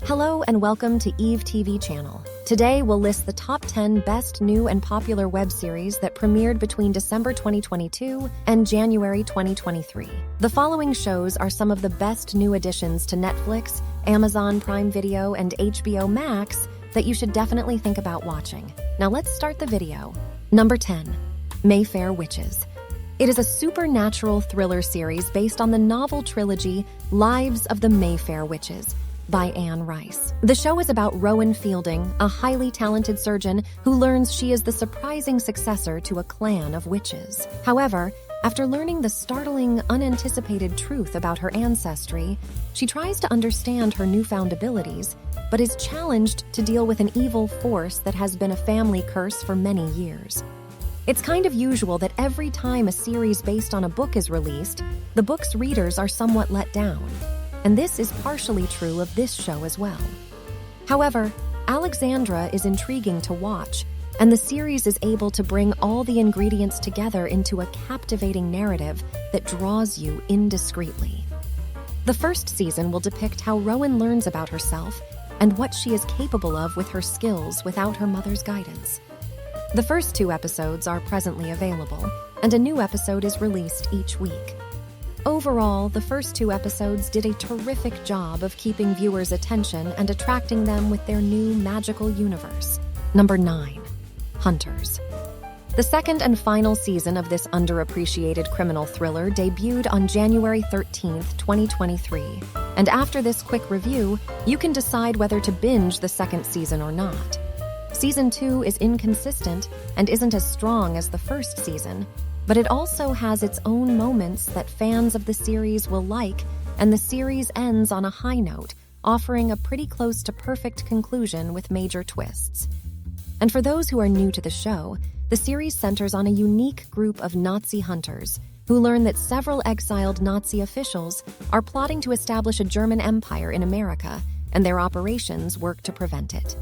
Hello and welcome to Eve TV channel. Today we'll list the top 10 best new and popular web series that premiered between December 2022 and January 2023. The following shows are some of the best new additions to Netflix, Amazon Prime Video, and Hbomax that you should definitely think about watching. Now let's start the video. Number 10. Mayfair Witches. It is a supernatural thriller series based on the novel trilogy Lives of the Mayfair Witches by Anne Rice. The show is about Rowan Fielding, a highly talented surgeon who learns she is the surprising successor to a clan of witches. However, after learning the startling, unanticipated truth about her ancestry, she tries to understand her newfound abilities, but is challenged to deal with an evil force that has been a family curse for many years. It's kind of usual that every time a series based on a book is released, the book's readers are somewhat let down. And this is partially true of this show as well. However, Alexandra is intriguing to watch, and the series is able to bring all the ingredients together into a captivating narrative that draws you indiscreetly. The first season will depict how Rowan learns about herself and what she is capable of with her skills without her mother's guidance. The first 2 episodes are presently available, and a new episode is released each week. Overall, the first 2 episodes did a terrific job of keeping viewers' attention and attracting them with their new magical universe. Number 9. Hunters. The second and final season of this underappreciated criminal thriller debuted on January 13th, 2023, and after this quick review, you can decide whether to binge the second season or not. Season 2 is inconsistent and isn't as strong as the first season, but it also has its own moments that fans of the series will like, and the series ends on a high note, offering a pretty close to perfect conclusion with major twists. And for those who are new to the show, the series centers on a unique group of Nazi hunters who learn that several exiled Nazi officials are plotting to establish a German empire in America, and their operations work to prevent it.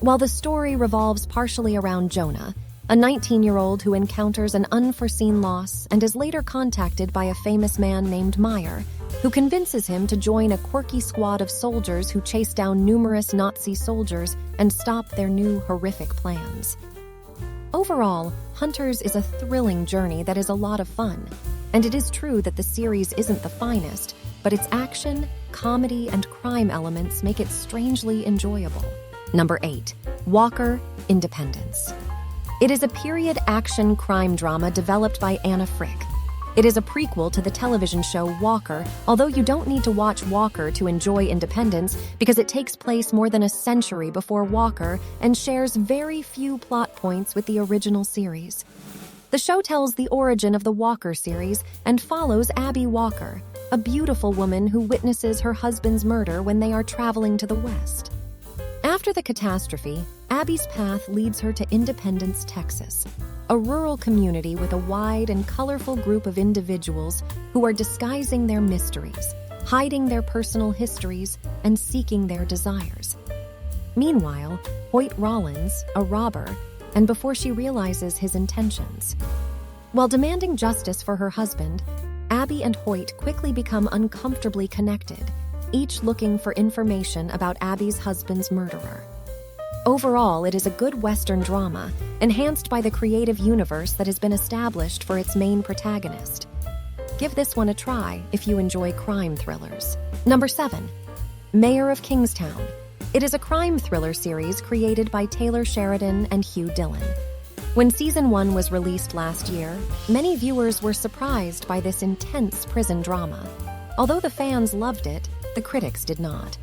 While the story revolves partially around Jonah, a 19-year-old who encounters an unforeseen loss and is later contacted by a famous man named Meyer, who convinces him to join a quirky squad of soldiers who chase down numerous Nazi soldiers and stop their new horrific plans. Overall, Hunters is a thrilling journey that is a lot of fun, and it is true that the series isn't the finest, but its action, comedy, and crime elements make it strangely enjoyable. Number 8. Walker: Independence. It is a period action crime drama developed by Anna Frick. It is a prequel to the television show Walker, although you don't need to watch Walker to enjoy Independence because it takes place more than a century before Walker and shares very few plot points with the original series. The show tells the origin of the Walker series and follows Abby Walker, a beautiful woman who witnesses her husband's murder when they are traveling to the West. After the catastrophe, Abby's path leads her to Independence, Texas, a rural community with a wide and colorful group of individuals who are disguising their mysteries, hiding their personal histories, and seeking their desires. Meanwhile, Hoyt Rollins, a robber, and before she realizes his intentions. While demanding justice for her husband, Abby and Hoyt quickly become uncomfortably connected, each looking for information about Abby's husband's murderer. Overall, it is a good Western drama, enhanced by the creative universe that has been established for its main protagonist. Give this one a try if you enjoy crime thrillers. Number 7. Mayor of Kingstown. It is a crime thriller series created by Taylor Sheridan and Hugh Dillon. When Season 1 was released last year, many viewers were surprised by this intense prison drama. Although the fans loved it, the critics did not.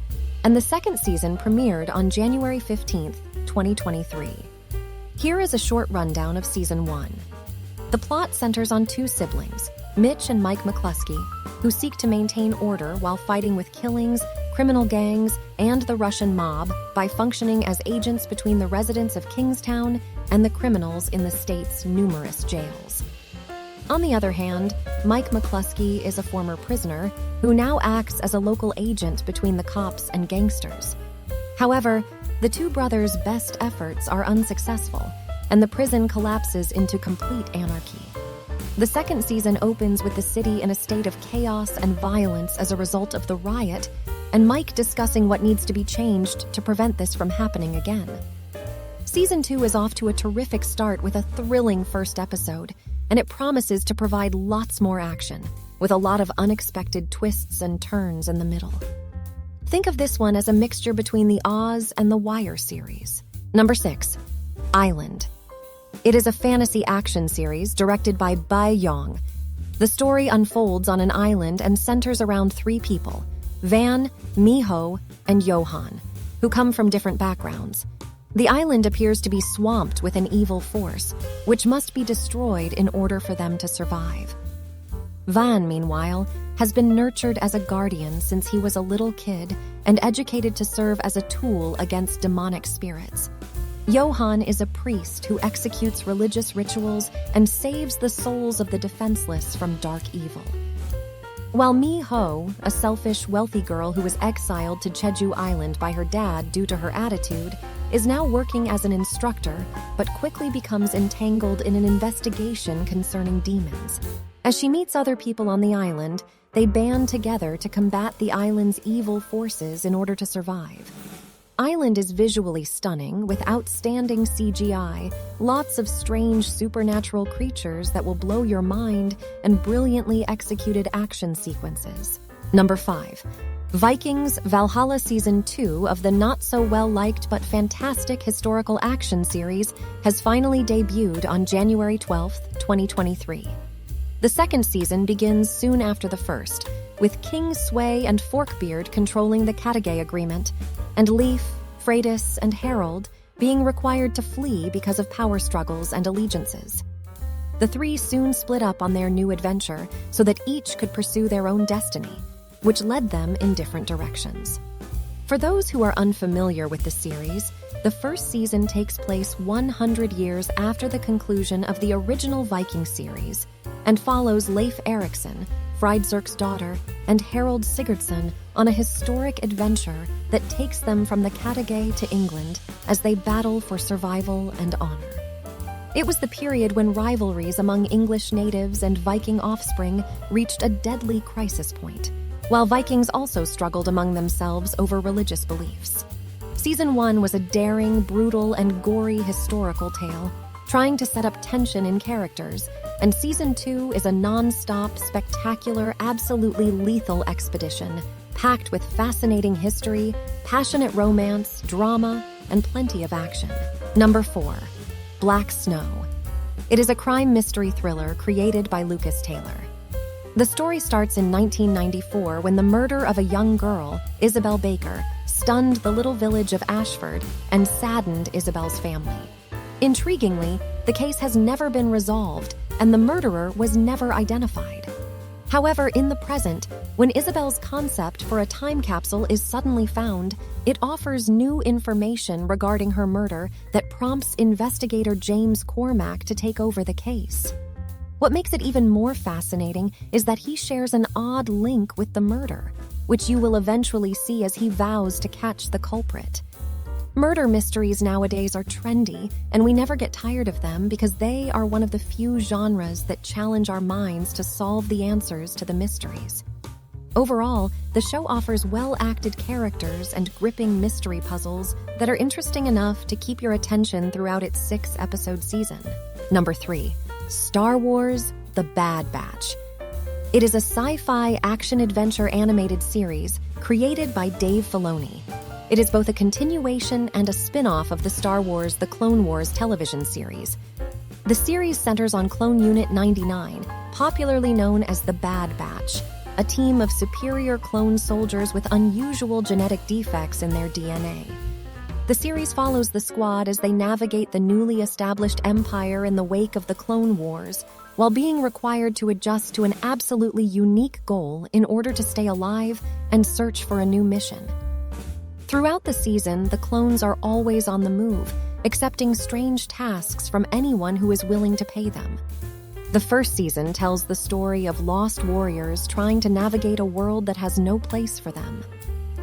And the second season premiered on January 15th, 2023. Here is a short rundown of Season 1. The plot centers on 2 siblings, Mitch and Mike McCluskey, who seek to maintain order while fighting with killings, criminal gangs, and the Russian mob by functioning as agents between the residents of Kingstown and the criminals in the state's numerous jails. On the other hand, Mike McCluskey is a former prisoner who now acts as a local agent between the cops and gangsters. However, the 2 brothers' best efforts are unsuccessful, and the prison collapses into complete anarchy. The second season opens with the city in a state of chaos and violence as a result of the riot, and Mike discussing what needs to be changed to prevent this from happening again. Season 2 is off to a terrific start with a thrilling first episode, and it promises to provide lots more action, with a lot of unexpected twists and turns in the middle. Think of this one as a mixture between the Oz and the Wire series. Number 6, Island. It is a fantasy action series directed by Bai Yong. The story unfolds on an island and centers around 3 people, Van, Miho, and Johan, who come from different backgrounds. The island appears to be swamped with an evil force, which must be destroyed in order for them to survive. Van, meanwhile, has been nurtured as a guardian since he was a little kid and educated to serve as a tool against demonic spirits. Johan is a priest who executes religious rituals and saves the souls of the defenseless from dark evil. While Mi-ho, a selfish, wealthy girl who was exiled to Jeju Island by her dad due to her attitude, is now working as an instructor, but quickly becomes entangled in an investigation concerning demons. As she meets other people on the island, they band together to combat the island's evil forces in order to survive. Island is visually stunning, with outstanding CGI, lots of strange supernatural creatures that will blow your mind, and brilliantly executed action sequences. Number 5. Vikings Valhalla Season 2 of the not-so-well-liked but fantastic historical action series has finally debuted on January 12, 2023. The second season begins soon after the first, with King Sway and Forkbeard controlling the Katagay Agreement, and Leif, Freydis, and Harold being required to flee because of power struggles and allegiances. The 3 soon split up on their new adventure so that each could pursue their own destiny, which led them in different directions. For those who are unfamiliar with the series, the first season takes place 100 years after the conclusion of the original Viking series and follows Leif Erikson, Friedzerk's daughter, and Harold Sigurdsson on a historic adventure that takes them from the Katagay to England as they battle for survival and honor. It was the period when rivalries among English natives and Viking offspring reached a deadly crisis point, while Vikings also struggled among themselves over religious beliefs. Season 1 was a daring, brutal, and gory historical tale, trying to set up tension in characters, and Season 2 is a non-stop, spectacular, absolutely lethal expedition, packed with fascinating history, passionate romance, drama, and plenty of action. Number 4. Black Snow. It is a crime mystery thriller created by Lucas Taylor. The story starts in 1994 when the murder of a young girl, Isabel Baker, stunned the little village of Ashford and saddened Isabel's family. Intriguingly, the case has never been resolved, and the murderer was never identified. However, in the present, when Isabel's concept for a time capsule is suddenly found, it offers new information regarding her murder that prompts investigator James Cormack to take over the case. What makes it even more fascinating is that he shares an odd link with the murder, which you will eventually see as he vows to catch the culprit. Murder mysteries nowadays are trendy, and we never get tired of them because they are one of the few genres that challenge our minds to solve the answers to the mysteries. Overall, the show offers well-acted characters and gripping mystery puzzles that are interesting enough to keep your attention throughout its 6-episode season. Number 3. Star Wars: The Bad Batch. It is a sci-fi action-adventure animated series created by Dave Filoni. It is both a continuation and a spin-off of the Star Wars: The Clone Wars television series. The series centers on Clone Unit 99, popularly known as the Bad Batch, a team of superior clone soldiers with unusual genetic defects in their DNA. The series follows the squad as they navigate the newly established empire in the wake of the Clone Wars, while being required to adjust to an absolutely unique goal in order to stay alive and search for a new mission. Throughout the season, the clones are always on the move, accepting strange tasks from anyone who is willing to pay them. The first season tells the story of lost warriors trying to navigate a world that has no place for them.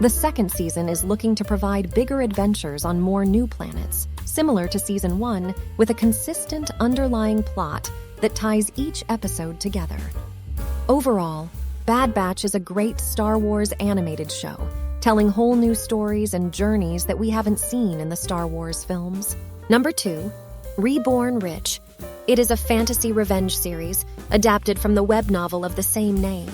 The second season is looking to provide bigger adventures on more new planets, similar to Season 1, with a consistent underlying plot that ties each episode together. Overall, Bad Batch is a great Star Wars animated show, telling whole new stories and journeys that we haven't seen in the Star Wars films. Number 2, Reborn Rich. It is a fantasy revenge series adapted from the web novel of the same name.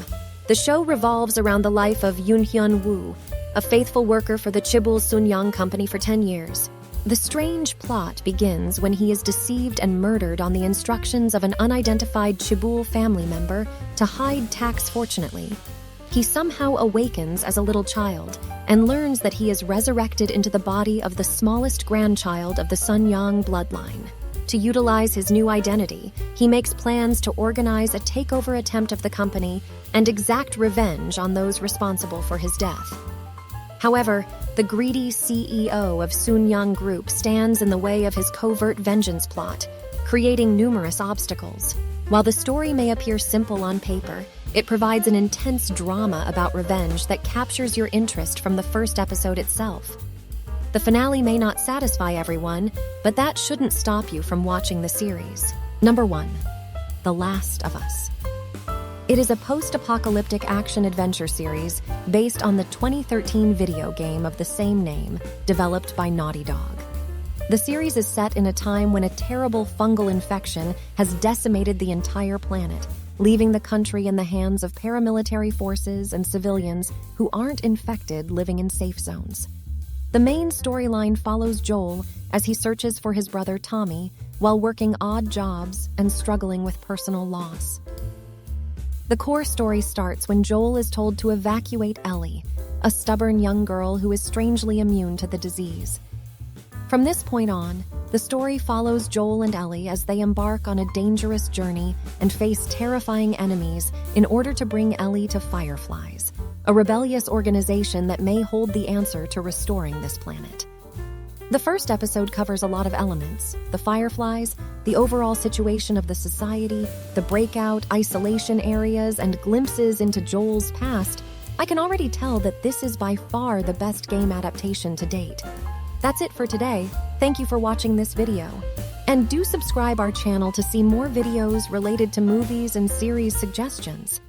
The show revolves around the life of Yoonhyun Woo, a faithful worker for the Chibul Sunyang Company for 10 years. The strange plot begins when he is deceived and murdered on the instructions of an unidentified Chibul family member to hide tax fortunately. He somehow awakens as a little child and learns that he is resurrected into the body of the smallest grandchild of the Sunyang bloodline. To utilize his new identity, he makes plans to organize a takeover attempt of the company and exact revenge on those responsible for his death. However, the greedy CEO of Sunyang Group stands in the way of his covert vengeance plot, creating numerous obstacles. While the story may appear simple on paper, it provides an intense drama about revenge that captures your interest from the first episode itself. The finale may not satisfy everyone, but that shouldn't stop you from watching the series. Number 1, The Last of Us. It is a post-apocalyptic action-adventure series based on the 2013 video game of the same name, developed by Naughty Dog. The series is set in a time when a terrible fungal infection has decimated the entire planet, leaving the country in the hands of paramilitary forces and civilians who aren't infected living in safe zones. The main storyline follows Joel as he searches for his brother Tommy while working odd jobs and struggling with personal loss. The core story starts when Joel is told to evacuate Ellie, a stubborn young girl who is strangely immune to the disease. From this point on, the story follows Joel and Ellie as they embark on a dangerous journey and face terrifying enemies in order to bring Ellie to Fireflies, a rebellious organization that may hold the answer to restoring this planet. The first episode covers a lot of elements: the Fireflies, the overall situation of the society, the breakout, isolation areas, and glimpses into Joel's past. I can already tell that this is by far the best game adaptation to date. That's it for today. Thank you for watching this video. And do subscribe our channel to see more videos related to movies and series suggestions.